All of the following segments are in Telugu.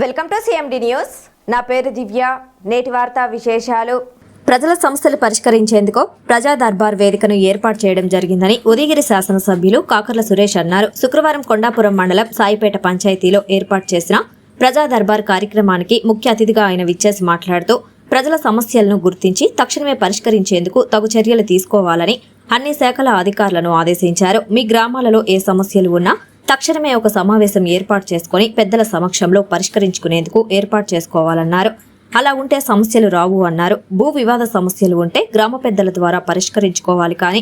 Welcome to CMD news. నా పేరు దివ్య. నేటి వార్తా విశేషాలు. ప్రజల సమస్యలు పరిష్కరించేందుకు ప్రజా దర్బార్ వేదికను ఏర్పాటు చేయడం జరిగిందని ఉదయగిరి శాసనసభ్యులు కాకర్ల సురేష్ అన్నారు. శుక్రవారం కొండాపురం మండలం సాయిపేట పంచాయతీలో ఏర్పాటు చేసిన ప్రజా దర్బార్ కార్యక్రమానికి ముఖ్య అతిథిగా ఆయన విచ్చేసి మాట్లాడుతూ ప్రజల సమస్యలను గుర్తించి తక్షణమే పరిష్కరించేందుకు తగు చర్యలు తీసుకోవాలని అన్ని శాఖల అధికారులను ఆదేశించారు. మీ గ్రామాలలో ఏ సమస్యలు ఉన్నా తక్షణమే ఒక సమావేశం ఏర్పాటు చేసుకుని పెద్దల సమక్షంలో పరిష్కరించుకునేందుకు ఏర్పాటు చేసుకోవాలన్నారు. అలా ఉంటే సమస్యలు రావు అన్నారు. భూ వివాద సమస్యలు ఉంటే గ్రామ పెద్దల ద్వారా పరిష్కరించుకోవాలి, కానీ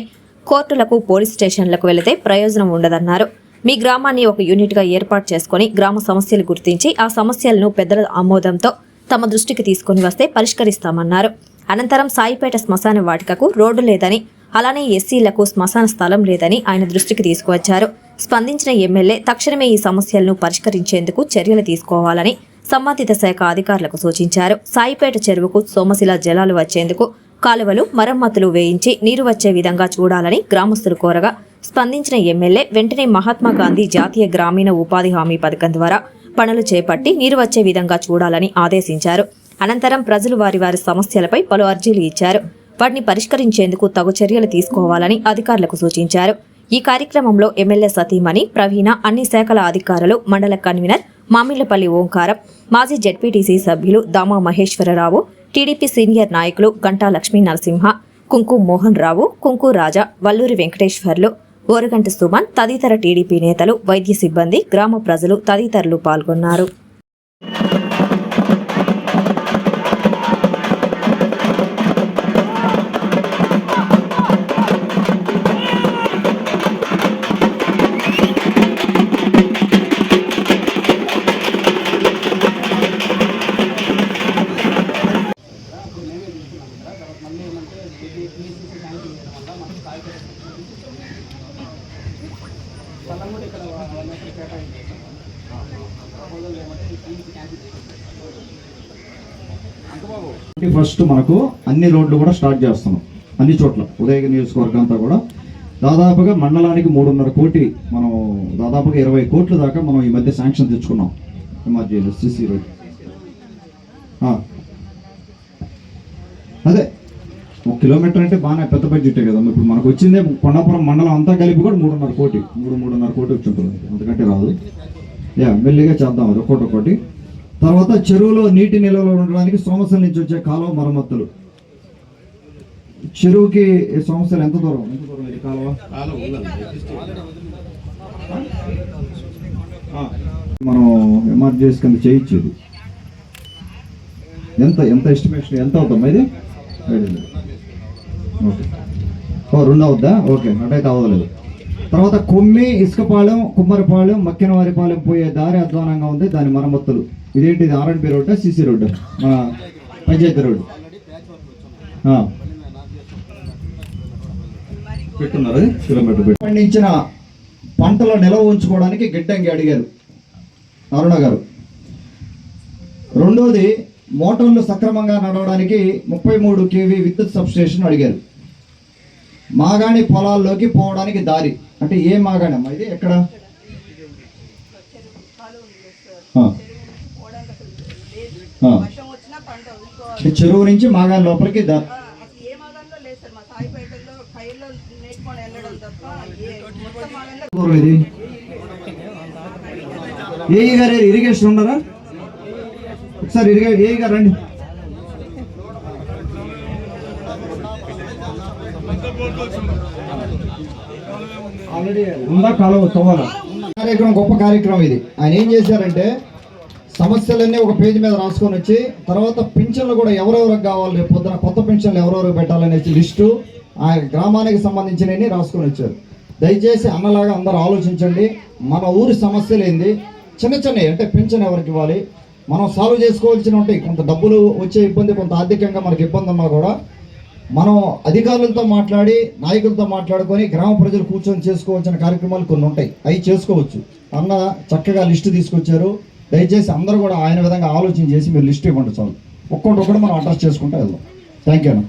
కోర్టులకు పోలీస్ స్టేషన్లకు వెళితే ప్రయోజనం ఉండదన్నారు. మీ గ్రామాన్ని ఒక యూనిట్గా ఏర్పాటు చేసుకుని గ్రామ సమస్యలు గుర్తించి ఆ సమస్యలను పెద్దల ఆమోదంతో తమ దృష్టికి తీసుకుని వస్తే పరిష్కరిస్తామన్నారు. అనంతరం సాయిపేట శ్మశాన వాటికకు రోడ్డు లేదని, అలానే ఎస్సీలకు శ్మశాన స్థలం లేదని ఆయన దృష్టికి తీసుకువచ్చారు. స్పందించిన ఎమ్మెల్యే తక్షణమే ఈ సమస్యలను పరిష్కరించేందుకు చర్యలు తీసుకోవాలని సంబంధిత శాఖ అధికారులకు సూచించారు. సాయిపేట చెరువుకు సోమశిల జలాలు వచ్చేందుకు కాలువలు మరమ్మతులు వేయించి నీరు వచ్చే విధంగా చూడాలని గ్రామస్తులు కోరగా స్పందించిన ఎమ్మెల్యే వెంటనే మహాత్మా గాంధీ జాతీయ గ్రామీణ ఉపాధి హామీ పథకం ద్వారా పనులు చేపట్టి నీరు వచ్చే విధంగా చూడాలని ఆదేశించారు. అనంతరం ప్రజలు వారి సమస్యలపై పలు అర్జీలు ఇచ్చారు. వాటిని పరిష్కరించేందుకు తగు చర్యలు తీసుకోవాలని అధికారులకు సూచించారు. ఈ కార్యక్రమంలో ఎమ్మెల్యే సతీమణి ప్రవీణ, అన్ని శాఖల అధికారులు, మండల కన్వీనర్ మామిళ్లపల్లి ఓంకారం, మాజీ జెడ్పీటీసీ సభ్యులు దామా మహేశ్వరరావు, టీడీపీ సీనియర్ నాయకులు గంటా లక్ష్మీ నరసింహ, కుంకు మోహన్ రావు, కుంకు రాజా, వల్లూరి వెంకటేశ్వర్లు, ఓరగంట సుమన్ తదితర టీడీపీ నేతలు, వైద్య సిబ్బంది, గ్రామ ప్రజలు తదితరులు పాల్గొన్నారు. ఫస్ట్ మనకు అన్ని రోడ్లు కూడా స్టార్ట్ చేస్తున్నాం అన్ని చోట్ల. ఉదయగిరి నియోజకవర్గం అంతా కూడా దాదాపుగా మండలానికి 3.5 కోటి, మనం దాదాపుగా 20 కోట్ల దాకా మనం ఈ మధ్య శాంక్షన్ తెచ్చుకున్నాం. సిసి రోడ్ అదే 1 కిలోమీటర్ అంటే బాగానే పెద్ద బడ్జెటే కదా. ఇప్పుడు మనకు వచ్చిందే కొండాపురం మండలం అంతా కలిపి కూడా 3.5 కోటి, 3.5 కోటి వచ్చి ఉంటుంది, అంతకంటే రాదు. మెల్లిగా చేద్దాం అది ఒక్కొక్కటి. తర్వాత చెరువులో నీటి నిల్వలో ఉండడానికి సోమశిల నుంచి వచ్చే కాలువ మరమ్మతులు. చెరువుకి సోమశిల ఎంత దూరం ఇది కాలువ? మనం ఎమర్జెన్సీ కింద చేయించేది ఎంత ఎస్టిమేషన్ ఎంత అవుతాం ఇది? ఓకే, 2 అవుద్దా? ఓకే, అటైతే అవ్వలేదు. తర్వాత కొమ్మి, ఇసుకపాలెం, కుమ్మరిపాలెం, మక్కినవారిపాలెం పోయే దారి అధ్వానంగా ఉంది, దాని మరమ్మతులు. ఇదేంటి, ఇది R&B రోడ్డా సిసి రోడ్డా? మన పంచాయతీ రోడ్డు పెట్టున్నారు. కిలోమీటర్ పండించిన పంటలో నిల్వ ఉంచుకోవడానికి గిడ్డంగి అడిగారు అరుణ గారు. రెండోది, మోటార్లు సక్రమంగా నడవడానికి 33 kV విద్యుత్ సబ్స్టేషన్ అడిగారు. మాగాణి పొలాల్లోకి పోవడానికి దారి అంటే ఏ మాగాణి అమ్మా ఇది? ఎక్కడ? చెరువు నుంచి మాగాణి లోపలికి దారి. ఇది ఏఈ గారు ఇరిగేషన్ ఉన్నారా? ఒకసారి ఏఈ గారు రండి. ఉందా కాలువ తవ్వాలా? కార్యక్రమం గొప్ప కార్యక్రమం ఇది. ఆయన ఏం చేశారంటే సమస్యలన్నీ ఒక పేజీ మీద రాసుకొని వచ్చి తర్వాత పింఛన్లు కూడా ఎవరెవరికి కావాలి, రేపు పొద్దున కొత్త పింఛన్లు ఎవరెవరికి పెట్టాలనే లిస్టు ఆ గ్రామానికి సంబంధించినవి రాసుకొని వచ్చారు. దయచేసి అన్నలాగా అందరూ ఆలోచించండి. మన ఊరి సమస్యలు ఏంది, చిన్నవి అంటే పింఛన్ ఎవరికి ఇవ్వాలి, మనం సాల్వ్ చేసుకోవాల్సిన ఉంటాయి. కొంత డబ్బులు వచ్చే ఇబ్బంది, కొంత ఆర్థికంగా మనకి ఇబ్బంది ఉన్నా కూడా మనం అధికారులతో మాట్లాడి నాయకులతో మాట్లాడుకొని గ్రామ ప్రజలు కూర్చొని చేసుకోవాల్సిన కార్యక్రమాలు కొన్ని ఉంటాయి, అవి చేసుకోవచ్చు. అన్న చక్కగా లిస్టు తీసుకొచ్చారు. దయచేసి అందరూ కూడా ఆయన విధంగా ఆలోచన చేసి మీరు లిస్ట్ ఇవ్వండి చాలు. ఒక్కొక్కటి మనం అడ్రస్ చేసుకుంటూ వెళ్దాం. థ్యాంక్ యూ అన్న.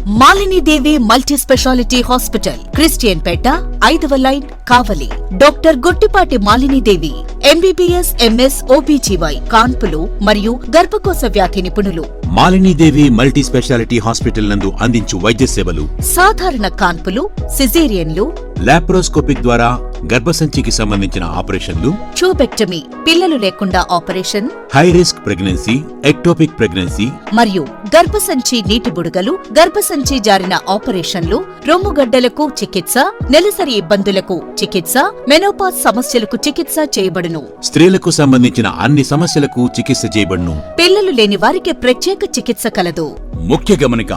మాలిని దేవి మల్టీ స్పెషాలిటీ హాస్పిటల్, క్రిస్టియన్ పేట, 5వ లైన్, కావలి. డాక్టర్ గుట్టిపాటి మాలిని దేవి, MBBS, MS, OBGY, కాన్పులు మరియు గర్భకోశ వ్యాధి నిపుణులు. మాలినీదేవి మల్టీ స్పెషాలిటీ హాస్పిటల్ నందు అందించు వైద్య సేవలు: సాధారణ కాన్పులు, సిజేరియన్లు, లాప్రోస్కోపిక్ ద్వారా గర్భసంచికి సంబంధించిన ఆపరేషన్లు, ట్యూబెక్టమీ, పిల్లలు లేకుండా operation, high risk pregnancy, ectopic pregnancy మరియు గర్భసంచి నీటి బుడగలు, గర్భసంచి జారిన ఆపరేషన్లు, రొమ్ముగడ్డలకు చికిత్స, నెలసరి ఇబ్బందులకు చికిత్స, మెనోపాజ్ సమస్యలకు చికిత్స చేయబడును. స్త్రీలకు సంబంధించిన అన్ని సమస్యలకు చికిత్స చేయబడును. పిల్లలు లేని వారికి ప్రత్యేక చికిత్స కలదు. ముఖ్య గమనిక: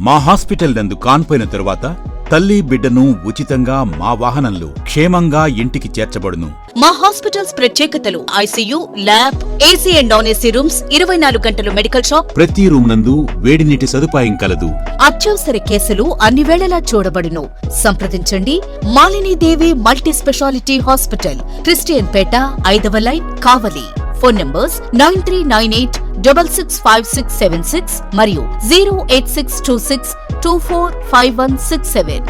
మా హాస్పిటల్ నందు కాన్పోయిన తరువాత తల్లి బిడ్డను ఉచితంగా మా వాహనంలో క్షేమంగా ఇంటికి చేర్చబడును. మా హాస్పిటల్స్ ప్రత్యేకతలు: ICU, lab, AC and non AC rooms, 24 గంటలు మెడికల్ షాప్, ప్రతి రూమ్ నందు వేడి నీటి సదుపాయం కలదు. అత్యవసర కేసులు అన్ని వేళలా చూడబడును. సంప్రదించండి. మాలిని దేవి మల్టీ స్పెషాలిటీ హాస్పిటల్, క్రిస్టియన్ పేట, 5వ లైన్, కావలి. ఫోన్ నంబర్స్ 9398665676 మరియు 08626245167.